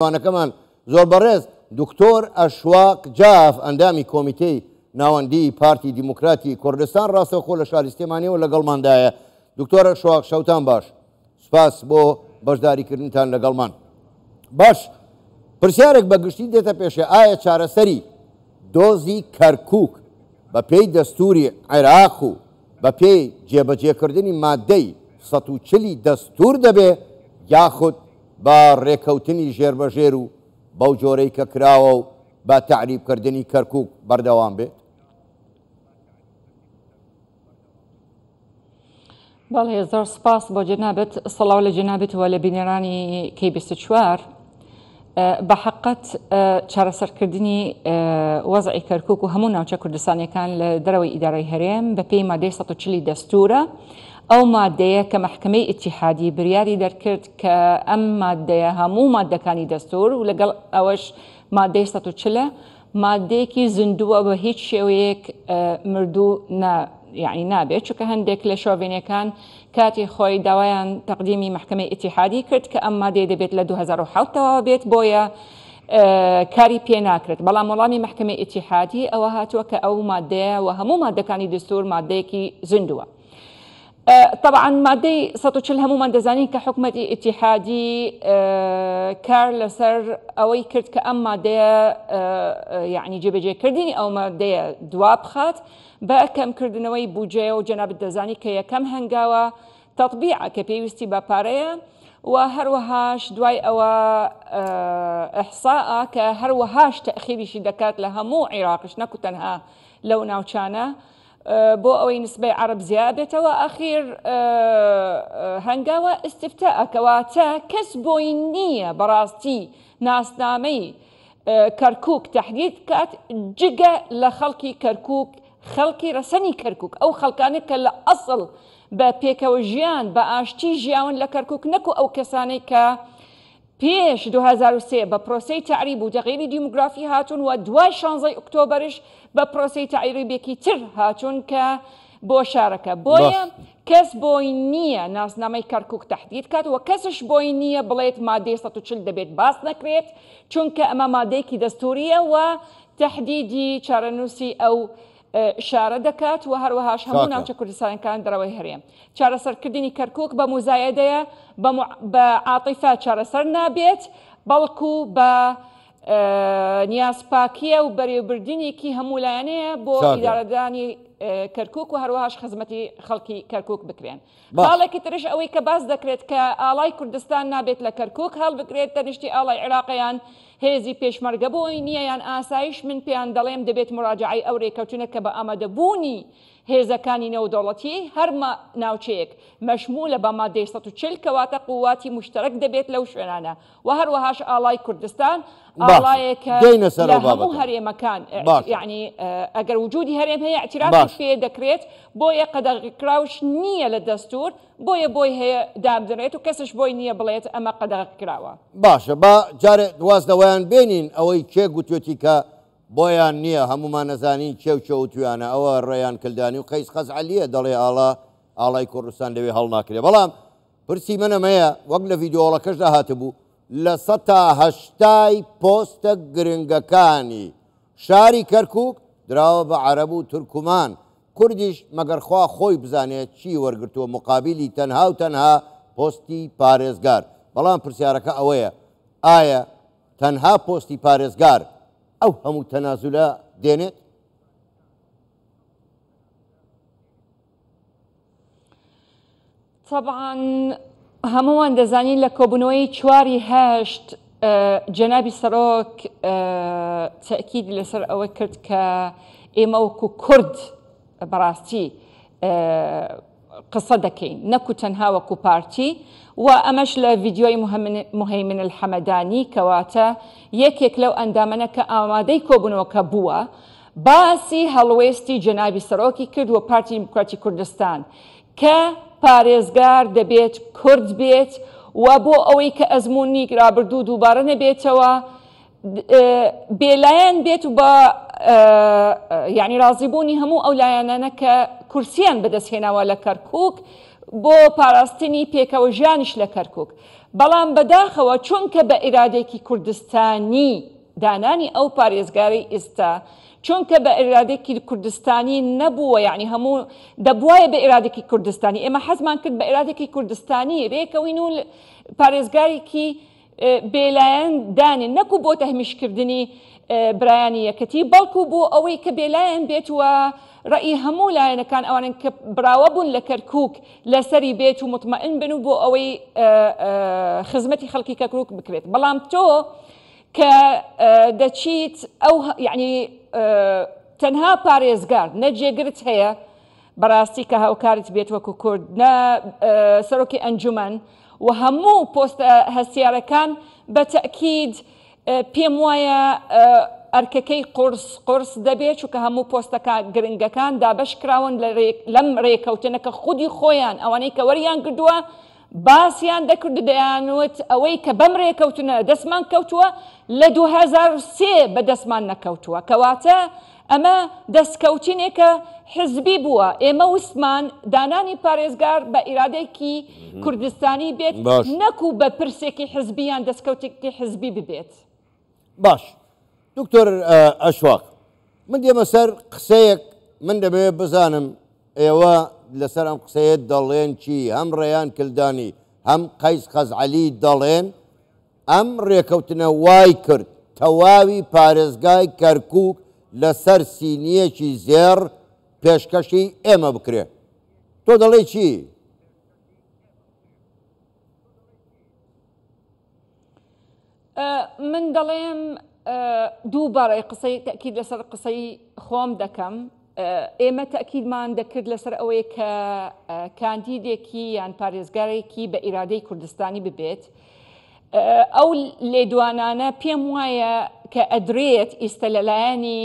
وانەکەمان زۆر بەڕێز دکتۆر ئەشواق جاف ئەندامی کۆمیتەی ناوەندی پارتی دیموکراتی کوردستان ڕاستەوخۆ لە شاری سلێمانیەوە لەگەڵماندایە. دکتۆر ئەشواق شەوتان باش، سوپاس بۆ بەشداریکردنتان لەگەڵمان. باش، پرسیارێک بەگشتی دێتە پێشێ، ئایا چارەسەری دۆزی کەرکووک بە پێی دەستوری عێراق و بە پێی جێبەجێکردنی مادەی 140 دەستور دەبێ یاخود با ڕێکەوتنی ژێربەژێر و بەو جۆرەی کە کراوە و با تعریبکردنی کەرکووک بەردەوام بێت؟ بەڵێ زۆر سپاس بۆ جەنابەت، سەڵاو لە جەنابەتەوە لە بینەرانی K24. بە حەقەت چارەسەرکردنی وەزعی کەرکووک و هەموو ناوچە کوردستانیەکان لە دەرەوەی ئیدارەی هەرێم بە پێی مادەی 140 دەستورە. ئەو مادەیە کە مەحکەمەی ئیتیحادی بریاری دەرکرد کە ئەم مادەیە هەموو مادەکانی دەستور و لەگەڵ ئەوەش مادەی 140 مادەیەکی زیندووە بە هیچ شێوەیەک مردوو یعنی نابێت، چونکە هەندێک لە شۆڤێنیەکان کاتی خۆی داوایان تەقدیمی مەحکەمەی ئیتیحادی کرد کە ئەم مادەیە دەبێت لە 2007 تەواو بێت، بۆیە کاری پێ ناکرێت. بەڵام وەڵامی مەحکەمەی ئیتیحادی ئەوە هاتووە کە ئەو مادەیە و هەموو مادەکانی دەستور مادەیەکی زیندووە. طبعا مادەی 140 هەمومان دەزانین کە حکومەتی ئیتیحادی کار لەسەر ئەوەی کرد کە ئەم مادەیە یعنی جێبەجێکردنی ئەو مادەیە دوا بخات بە کەمکردنەوەی بودجێ و جەنابەت دەزانی کە یەکەم هەنگاوە تەطبیعە کە پێویستی بە پارەیە و هەروەهاش دوای ئەوە ئەحساءە کە هەروەهاش تەخیریشی دەکات لە هەموو عێراقش نەکو تەنها لەو ناوچانە بۆ ئەوەی نسبەی عەرب زیاد بێتەوە. ئەخیر هەنگاوە ئیستیفتاءەکەواتە کەس بۆی نییە بەڕاستی ناسنامەی کەرکووک تەحدید کات جگە لە خەڵکی کەرکووک، خەڵکی ڕەسەنی کەرکووک، ئەو خەڵکانێک کە لە ئەسڵ بە پێکەوە ژیان بە ئاشتی ژیاون لە کەرکووک، نەکو ئەو کەسانەی کە پێش 2003 بە پرۆسەی تعریب و تەغییری دیموگرافی هاتوون و دوای 16 ئۆکتۆبەرش بە پرۆسەی تعریبێکی تر هاتوون کە بۆ شارەکە. بۆیە کەس بۆی نییە ناسنامەی کەرکووک تەحدید کات و کەسش بۆی نییە بڵێت مادەی 140 دەبێت باس نەکرێت، چونکە ئەمە مادەیەکی دەستوریە و تەحدیدی چارەنووسی ئەو شارە دەکات و هەروەهاش هەموو ناوچە کوردستانەکان دەرەوەی هەرێم. چارەسەرکردنی کەرکووک بە موزایەدەیە بە عاتیفە چارەسەر نابێت، بەڵکو بە نیازپاکیە و بەرێوبردنێکی هەموو لایەنەیە بۆ ئیدارەدانی کەرکووک و هەروەهاش خزمەتی خەڵکی کەرکووک بکرێن. باڵێکی ترش ئەوەی کە باس دەکرێت کە ئاڵای کوردستان نابێت لە کەرکووک هەڵبگرێت تەنیشتی ئاڵای عێراقیان هێزی پێشمەرگە بۆی نییە یان ئاسایش، من پێیان دەڵێم دەبێت مراجعەی ئەو ڕێکەوتنە کە بە ئامادەبوونی هێزەکانی نێودەوڵەتی هەر ناوچەیەک مەشمولە بە مادەی 140 کەواتە قوواتی مشترەک دەبێت لەو شوێنانە و هەروەهاش ئاڵای کوردستان ئاڵایەکە لە هەموو هەرێمەکان، یعنی ئەگەر وجودی هەرێم هەیە اعترافی پێ دەکرێت، بۆیە قەدەغیکراوش نییە لە دەستور، بۆی هەیە دابدرێت و کەسش بۆی نییە بڵێت ئەمە قەدەغیکراوە. باشە، با جارێ دوازدەوەیان بێنین ئەوەی کێ گوتوێتی کە بۆیان نییە، هەمومان نەزانین کێ و چەوتویانە، ئەوە ڕێیان کلدانی و قەیس خەزعەلیە دەڵێ ئاڵای کوردستان لەوێ هەڵ ناکرێ. بەڵام پرسی منەمەیە وەک لە ڤیدیۆڵەکەشدا هاتبوو لە 180 پۆستە گرنگەکانی شاری کەرکووک دراوە بە عەرەب و تورکمان، کوردیش مەگەرخوا خۆی بزانێت چی وەرگرتووە مقابلی تەنها و تەنها پۆستی پارێزگار. بەڵام پرسیارەکە ئەوەیە، ئایا تەنها پۆستی پارێزگار ئەو هەموو تەنازولە دێنێت؟ طبعا هەمووان دەزانین لە کۆبوونەوەی 4/8 جەنابی سەرۆک تەئکیدی لەسەر ئەوە کرد کە ئێمە وەکو کورد بەڕاستی قسە دەکەین نەکو تەنها وەکو پارتی، و ئەمەش لە ڤیدیۆی مهەیمن الحەمەدانی کەواتە یەکێک لەو ئەندامەنە کە ئامادەی کۆبوونەوەکە بووە باسی هەڵوێستی جەنابی سەرۆکی کرد و پارتی دیموکراتی کوردستان کە پارێزگار دەبێت کورد بێت و بۆ ئەوەی کە ئەزمموی رابرردوو دووبارە نەبێتەوە بێلایەن بێت و بە یعنی ڕازیبوونی هەموو ئەو لایەنانە کە کورسیان بەدەستهێناوە لە کەرکووک بۆ پاراستنی پێکەوە ژیانیش لە کەرکووک. بەڵام بەداخەوە چونکە بە ئیرادێکی کوردستانی دانانی ئەو پارێزگاری ئێستا چونکە بە ئیرادێکی کوردستانی نەبووە، یعنی هەموو دەبوایە بە ئیرادێکی کوردستانی، ئێمە حەزمان کرد بە ئیرادێکی کوردستانی ڕێکەوین و پارێزگارێکی بێلایەن دانێن، نەکو بۆ تەهمیشکردنی برایانی یەکەتی، بەڵکو بۆ ئەوەی کە بێلایەن بێت و ڕەئی هەموو لایەنەکان ئەوانن کە براوە بوون لە کەرکووک لەسەری بێت و مطمئن بن و بۆ ئەوەی خزمەتی خەڵکی کەرکووک بکرێت. بەڵام تۆ کە دەچیت ئەو یعنی تەنها پارێزگار نەجێگرت هەیە بەڕاستی کە هاوکارت بێت وەکو کورد نە سەرۆکی ئەنجومەن و هەموو پۆستە هەستیارەکان بە تەئکید پێم وایە ئەرکەکەی قورس دەبێت چونکە هەموو پۆستەکان گرنگەکان دابەش کراون لەم ڕێکەوتنەکە خودی خۆیان ئەوانەی کە وەریان کردووە باسییان دەکرد دەیانوت ئەوەی کە بەم ڕێکەوتنە دەستمان کەوتووە لە 2003 بە دەستمان نەکەوتووە، کەواتە ئەمە دەستکەوتینێکە حزبی بووە. ئێمە وستمان دانانی پارێزگار بە ئیرادێکی کوردستانی بێت نەکو بە پرسێکی حزبیان دەستکەوتێکی حزبی ببێت. باش دکتۆر ئەشواق، من دێمە سەر قسەیەک من دەبێت بزانم ئێوە لەسەر ئەم قسەیەت دەڵێن چی؟ هەم ڕێیان کلدانی هەم قەیس خەزعەلی دەڵێن ئەم ڕێکەوتنە وای کرد تەواوی پارێزگای کەرکووک لەسەر سینیەکی زێر پێشکەشی ئێمە بکرێ. تۆ دەڵێ چی؟ من دەڵێم دووبارەی قسەی تەکید لەسەر قسەی خۆم دەکەم. ئێمە تەکیدمان دەکرد لەسەر ئەوەیە کە کاندیدێکی یان پارێزگارێکی بە ئیرادەی کوردستانی ببێت. ئەو لێدوانانە پێم وایە کە ئەدرێت ئیستە لەلایەنی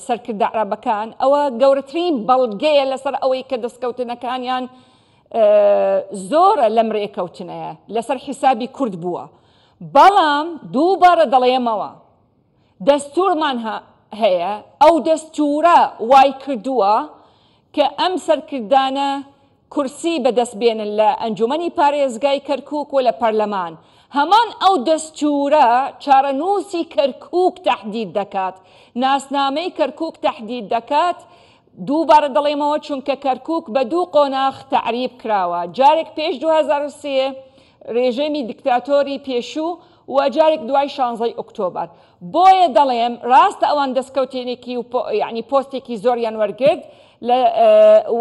سەرکردە عرابەکان ئەوە گەورەترین بەڵگەیە لەسەر ئەوەی کە دەستکەوتنەکانیان زۆرە لەم ڕێکەوتنەیە لەسەر حیسابی کورد بووە. بەڵام دووبارە دەڵێمەوە دەستورمان هەیە، ئەو دەستورە وای کردووە کە ئەم سەرکردانە کورسی بەدەستبێنن لە ئەنجومەنی پارێزگای کەرکووک و لە پەرلەمان. هەمان ئەو دەستورە چارەنووسی کەرکووک تەحدید دەکات، ناسنامەی کەرکووک تەحدید دەکات. دووبارە دەڵێمەوە چونکە کەرکووک بە دوو قۆناغ تەعریب کراوە، جارێک پێش 2003 ڕێژەمی دیکتاتۆری پێشوو و جارێک دوای 16 ئۆکتۆبر. بۆیە دەڵێم ڕاستە ئەوان دەستکەوتێنێکی یعنی پۆستێکی زۆریان وەرگرت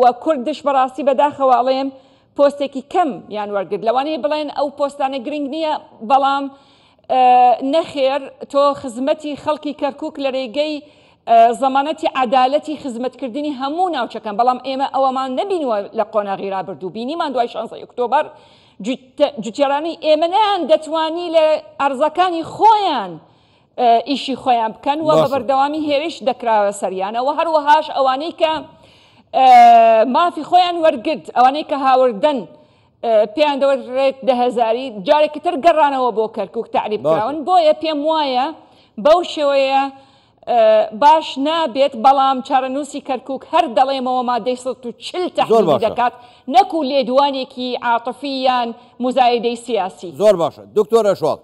و کوردش بەڕاستی بەداخەوە ئەڵێم پۆستێکی کەم یان وەرگرت. لەوانەیە بڵێن ئەو پۆستانە گرنگ نییە، بەڵام نەخێر تۆ خزمەتی خەڵکی کەرکووک لە ڕێگەی زەمانەتی عەدالەتی خزمەتکردنی هەموو ناوچەکان، بەڵام ئێمە ئەوەمان نەبینوە لە قۆناغی ڕابردوو، بینیمان دوای 16 ئۆکتۆبر جوتیارانی ئێمە نیان دەتوانی لە ئەرزەکانی خۆیان ئیشی خۆیان بکەن و بە بەردەوامی هێرش دەکراوە سەریانەوە. هەروەهاش ئەوانەی کە مافی خۆیان وەرگرت، ئەوانەی کە هاوردن پێیان دەوەرێت 10,000 جارێکی تر گەڕانەوە بۆ کەرکووک تەعریب کراون. بۆیە پێم وایە بەو شێوەیە باش نابێت، بەڵام چارەنووسی کەرکووک هەر دەڵێمەوە مادەی 140 تەحدید دەکات، نەکو لێدوانێکی عاتفی یان مزایدەی سیاسی. زۆر باشە دکتۆر ئەشواق،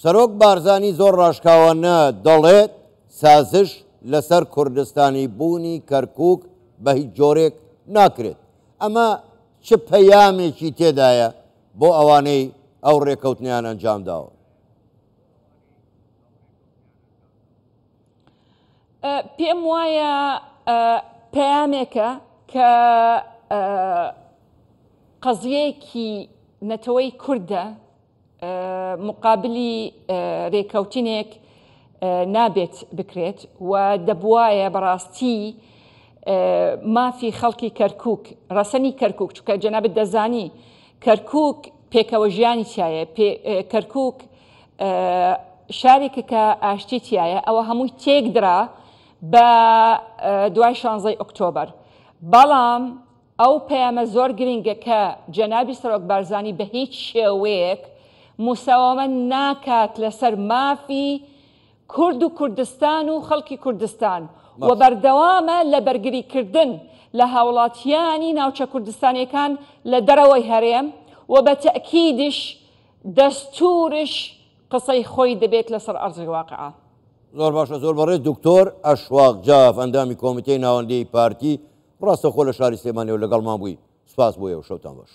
سەرۆک بارزانی زۆر ڕاشکاوانە دەڵێت سازش لەسەر کوردستانی بوونی کەرکووک بە هیچ جۆرێک ناکرێت. ئەمە چ پەیامێکی تێدایە بۆ ئەوانەی ئەو ڕێکەوتنیان ئەنجام داوە؟ پێم وایە پەیامێکە کە قەزیەیەکی نەتەوەی کوردە مقابلی ڕێکەوتنێک نابێت بکرێت و دەبوایە بەڕاستی مافی خەڵکی کەرکووک، ڕەسەنی کەرکووک، چونکە جەنابەت دەزانی کەرکووک پێکەوە ژیانی تایە، کەرکووک شارێکە کە ئاشتی تایە، ئەوە هەمووی تێکدرا بە دوای 16 ئۆکتۆبر. بەڵام ئەو پەیامە زۆر گرنگە کە جەنابی سەرۆک بارزانی بە هیچ شێوەیەک مساوامە ناکات لەسەر مافی کورد و کوردستان و خەڵکی کوردستان و بەردەوامە لە بەرگریکردن لە هاوڵاتیانی ناوچە کوردستانیەکان لە دەرەوەی هەرێم و بە تەکیدش دەستورش قسەی خۆی دەبێت لەسەر ئەرزی واقعە. زۆر باشە، زۆر بەڕێز دکتۆر ئەشواق جاف ئەندامی کۆمیتەی ناوەندەی پارتی ڕاستەخۆ لە شاری سلێمانیەوە لەگەڵمان بووی. سپاس بۆ ئێوە، شەوتان باش.